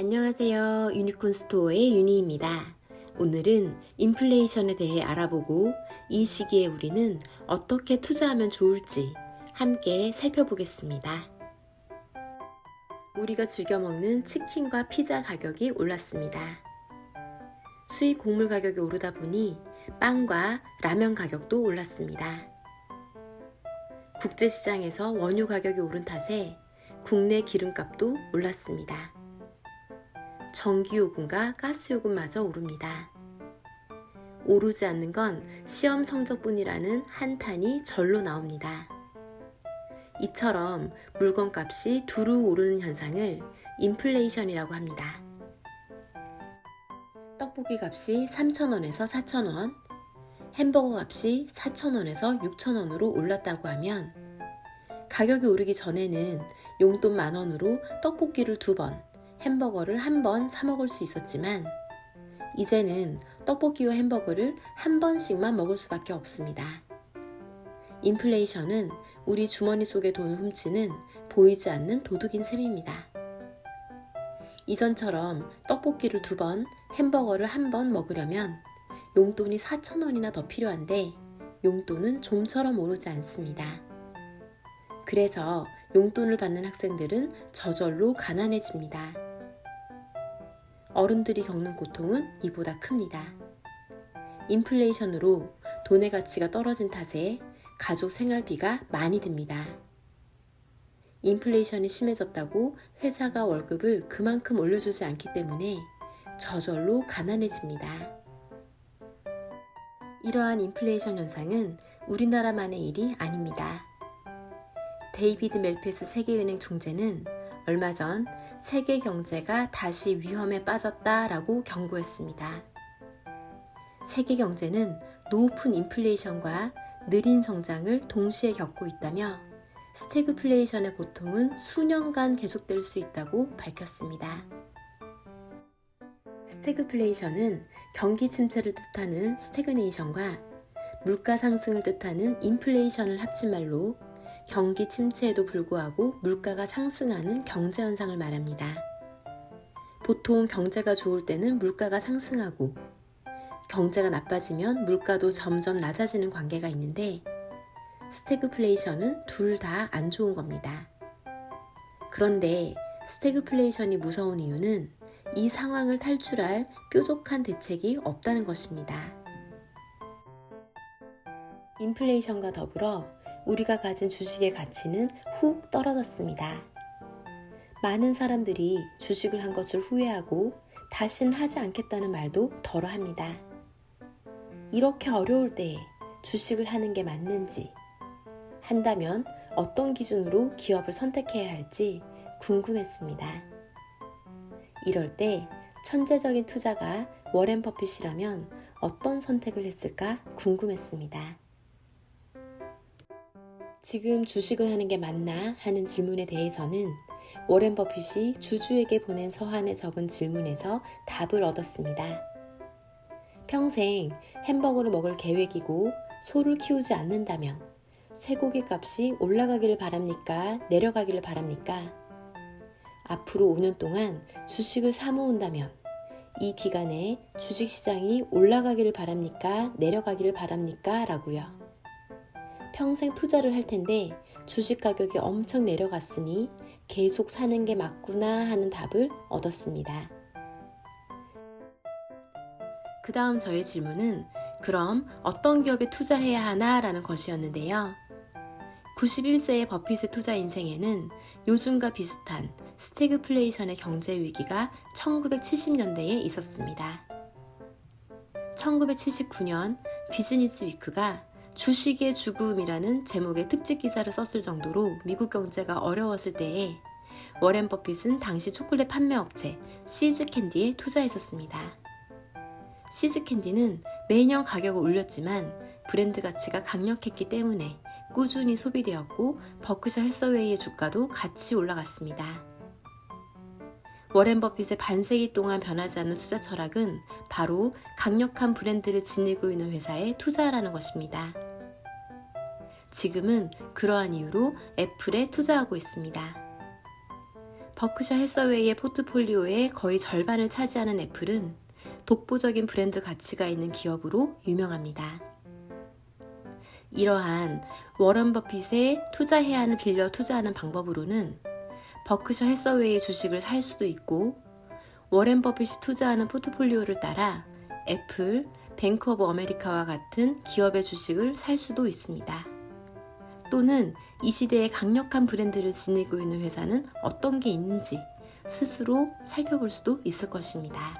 안녕하세요. 유니콘 스토어의 유니입니다. 오늘은 인플레이션에 대해 알아보고 이 시기에 우리는 어떻게 투자하면 좋을지 함께 살펴보겠습니다. 우리가 즐겨 먹는 치킨과 피자 가격이 올랐습니다. 수입 곡물 가격이 오르다 보니 빵과 라면 가격도 올랐습니다. 국제시장에서 원유 가격이 오른 탓에 국내 기름값도 올랐습니다. 전기요금과 가스요금마저 오릅니다. 오르지 않는 건 시험 성적뿐이라는 한탄이 절로 나옵니다. 이처럼 물건값이 두루 오르는 현상을 인플레이션이라고 합니다. 떡볶이 값이 3,000원에서 4,000원, 햄버거 값이 4,000원에서 6,000원으로 올랐다고 하면 가격이 오르기 전에는 용돈 10,000원으로 떡볶이를 2번, 햄버거를 1번 사 먹을 수 있었지만 이제는 떡볶이와 햄버거를 1번씩만 먹을 수밖에 없습니다. 인플레이션은 우리 주머니 속의 돈을 훔치는 보이지 않는 도둑인 셈입니다. 이전처럼 떡볶이를 2번, 햄버거를 1번 먹으려면 용돈이 4,000원이나 더 필요한데 용돈은 좀처럼 오르지 않습니다. 그래서 용돈을 받는 학생들은 저절로 가난해집니다. 어른들이 겪는 고통은 이보다 큽니다. 인플레이션으로 돈의 가치가 떨어진 탓에 가족 생활비가 많이 듭니다. 인플레이션이 심해졌다고 회사가 월급을 그만큼 올려주지 않기 때문에 저절로 가난해집니다. 이러한 인플레이션 현상은 우리나라만의 일이 아닙니다. 데이비드 멜피스 세계은행 총재는 얼마 전 세계 경제가 다시 위험에 빠졌다라고 경고했습니다. 세계 경제는 높은 인플레이션과 느린 성장을 동시에 겪고 있다며 스태그플레이션의 고통은 수년간 계속될 수 있다고 밝혔습니다. 스태그플레이션은 경기 침체를 뜻하는 스태그네이션과 물가 상승을 뜻하는 인플레이션을 합친 말로 경기 침체에도 불구하고 물가가 상승하는 경제 현상을 말합니다. 보통 경제가 좋을 때는 물가가 상승하고 경제가 나빠지면 물가도 점점 낮아지는 관계가 있는데 스태그플레이션은 둘 다 안 좋은 겁니다. 그런데 스태그플레이션이 무서운 이유는 이 상황을 탈출할 뾰족한 대책이 없다는 것입니다. 인플레이션과 더불어 우리가 가진 주식의 가치는 훅 떨어졌습니다. 많은 사람들이 주식을 한 것을 후회하고 다신 하지 않겠다는 말도 덜어 합니다. 이렇게 어려울 때에 주식을 하는 게 맞는지, 한다면 어떤 기준으로 기업을 선택해야 할지 궁금했습니다. 이럴 때 천재적인 투자가 워렌 버핏이라면 어떤 선택을 했을까 궁금했습니다. 지금 주식을 하는 게 맞나 하는 질문에 대해서는 워렌 버핏이 주주에게 보낸 서한에 적은 질문에서 답을 얻었습니다. 평생 햄버거를 먹을 계획이고 소를 키우지 않는다면 쇠고기 값이 올라가기를 바랍니까? 내려가기를 바랍니까? 앞으로 5년 동안 주식을 사 모은다면 이 기간에 주식시장이 올라가기를 바랍니까? 내려가기를 바랍니까? 라고요. 평생 투자를 할 텐데 주식 가격이 엄청 내려갔으니 계속 사는 게 맞구나 하는 답을 얻었습니다. 그 다음 저의 질문은 그럼 어떤 기업에 투자해야 하나 라는 것이었는데요. 91세의 버핏의 투자 인생에는 요즘과 비슷한 스태그플레이션의 경제 위기가 1970년대에 있었습니다. 1979년 비즈니스 위크가 주식의 죽음이라는 제목의 특집 기사를 썼을 정도로 미국 경제가 어려웠을 때에 워렌 버핏은 당시 초콜릿 판매 업체 시즈캔디에 투자했었습니다. 시즈캔디는 매년 가격을 올렸지만 브랜드 가치가 강력했기 때문에 꾸준히 소비되었고 버크셔 해서웨이의 주가도 같이 올라갔습니다. 워렌 버핏의 반세기 동안 변하지 않는 투자 철학은 바로 강력한 브랜드를 지니고 있는 회사에 투자하라는 것입니다. 지금은 그러한 이유로 애플에 투자하고 있습니다. 버크셔 해서웨이의 포트폴리오의 거의 절반을 차지하는 애플은 독보적인 브랜드 가치가 있는 기업으로 유명합니다. 이러한 워런 버핏의 투자 해안을 빌려 투자하는 방법으로는 버크셔 해서웨이 주식을 살 수도 있고, 워렌 버핏이 투자하는 포트폴리오를 따라 애플, 뱅크 오브 아메리카와 같은 기업의 주식을 살 수도 있습니다. 또는 이 시대에 강력한 브랜드를 지니고 있는 회사는 어떤 게 있는지 스스로 살펴볼 수도 있을 것입니다.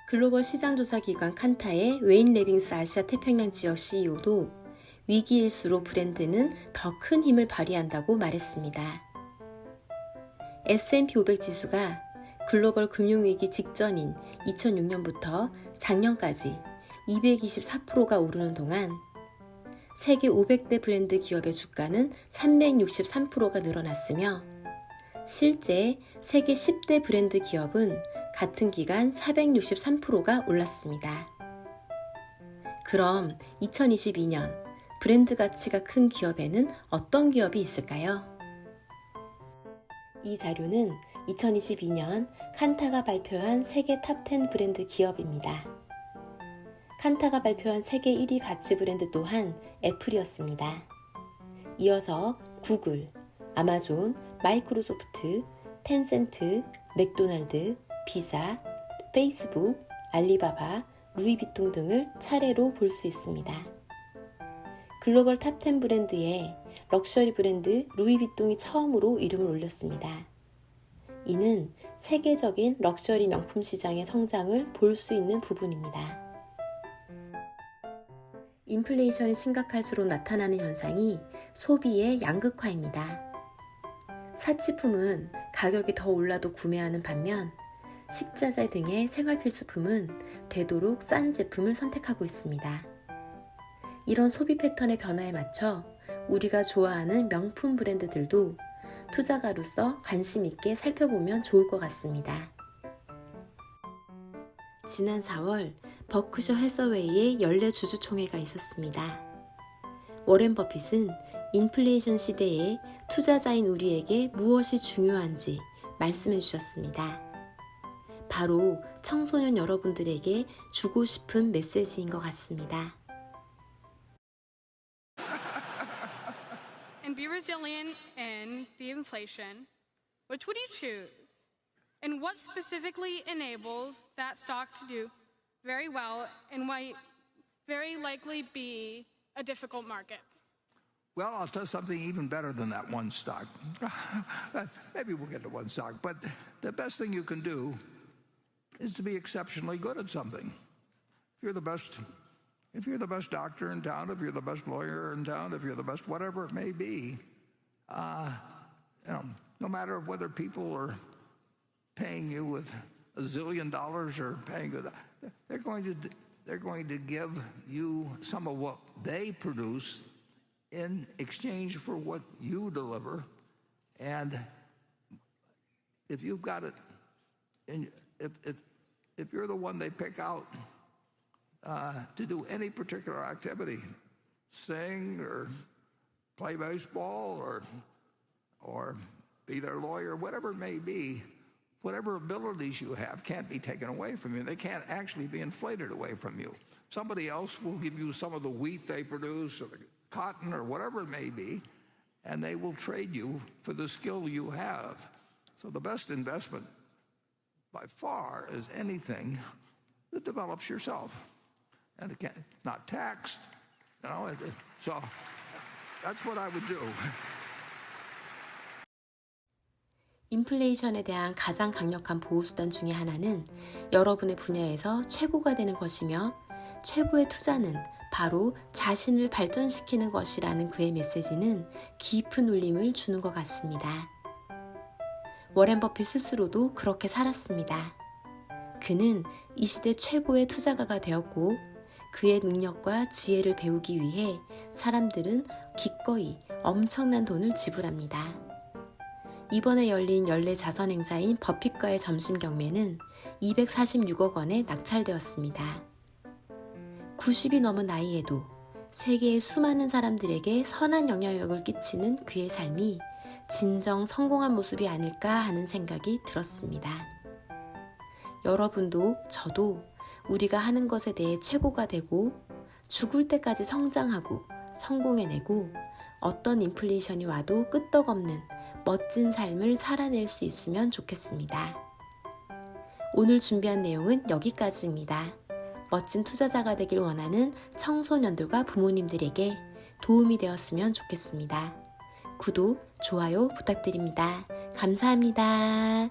글로벌 시장조사기관 칸타의 웨인 레빙스 아시아 태평양 지역 CEO도 위기일수록 브랜드는 더 큰 힘을 발휘한다고 말했습니다. S&P 500 지수가 글로벌 금융위기 직전인 2006년부터 작년까지 224%가 오르는 동안 세계 500대 브랜드 기업의 주가는 363%가 늘어났으며, 실제 세계 10대 브랜드 기업은 같은 기간 463%가 올랐습니다. 그럼 2022년 브랜드 가치가 큰 기업에는 어떤 기업이 있을까요? 이 자료는 2022년 칸타가 발표한 세계 탑10 브랜드 기업입니다. 칸타가 발표한 세계 1위 가치 브랜드 또한 애플이었습니다. 이어서 구글, 아마존, 마이크로소프트, 텐센트, 맥도날드, 비자, 페이스북, 알리바바, 루이비통 등을 차례로 볼 수 있습니다. 글로벌 탑10 브랜드에 럭셔리 브랜드 루이비통이 처음으로 이름을 올렸습니다. 이는 세계적인 럭셔리 명품 시장의 성장을 볼 수 있는 부분입니다. 인플레이션이 심각할수록 나타나는 현상이 소비의 양극화입니다. 사치품은 가격이 더 올라도 구매하는 반면 식자재 등의 생활필수품은 되도록 싼 제품을 선택하고 있습니다. 이런 소비 패턴의 변화에 맞춰 우리가 좋아하는 명품 브랜드들도 투자가로서 관심 있게 살펴보면 좋을 것 같습니다. 지난 4월 버크셔 해서웨이의 연례 주주총회가 있었습니다. 워렌 버핏은 인플레이션 시대에 투자자인 우리에게 무엇이 중요한지 말씀해 주셨습니다. 바로 청소년 여러분들에게 주고 싶은 메시지인 것 같습니다. And be resilient in the inflation. Which would you choose? And what specifically enables that stock to do very well and might very likely be a difficult market? Well, I'll tell you something even better than that one stock. Maybe we'll get to one stock, but the best thing you can do is to be exceptionally good at something. If you're the best doctor in town, if you're the best lawyer in town, if you're the best whatever it may be, no matter whether people are paying you with $1 zillion or paying you, they're going to give you some of what they produce in exchange for what you deliver. And if you've got it, and if you're the one they pick out to do any particular activity, sing or play baseball or be their lawyer, whatever it may be, whatever abilities you have can't be taken away from you. They can't actually be inflated away from you. Somebody else will give you some of the wheat they produce or the cotton or whatever it may be, and they will trade you for the skill you have. So the best investment by far is anything that develops yourself. And again, not taxed, so that's what I would do. 인플레이션에 대한 가장 강력한 보호수단 중에 하나는 여러분의 분야에서 최고가 되는 것이며, 최고의 투자는 바로 자신을 발전시키는 것이라는 그의 메시지는 깊은 울림을 주는 것 같습니다. 워렌 버핏 스스로도 그렇게 살았습니다. 그는 이 시대 최고의 투자가가 되었고, 그의 능력과 지혜를 배우기 위해 사람들은 기꺼이 엄청난 돈을 지불합니다. 이번에 열린 연례 자선 행사인 버핏과의 점심 경매는 246억 원에 낙찰되었습니다. 90이 넘은 나이에도 세계의 수많은 사람들에게 선한 영향력을 끼치는 그의 삶이 진정 성공한 모습이 아닐까 하는 생각이 들었습니다. 여러분도 저도 우리가 하는 것에 대해 최고가 되고 죽을 때까지 성장하고 성공해내고 어떤 인플레이션이 와도 끄떡없는 멋진 삶을 살아낼 수 있으면 좋겠습니다. 오늘 준비한 내용은 여기까지입니다. 멋진 투자자가 되길 원하는 청소년들과 부모님들에게 도움이 되었으면 좋겠습니다. 구독, 좋아요 부탁드립니다. 감사합니다.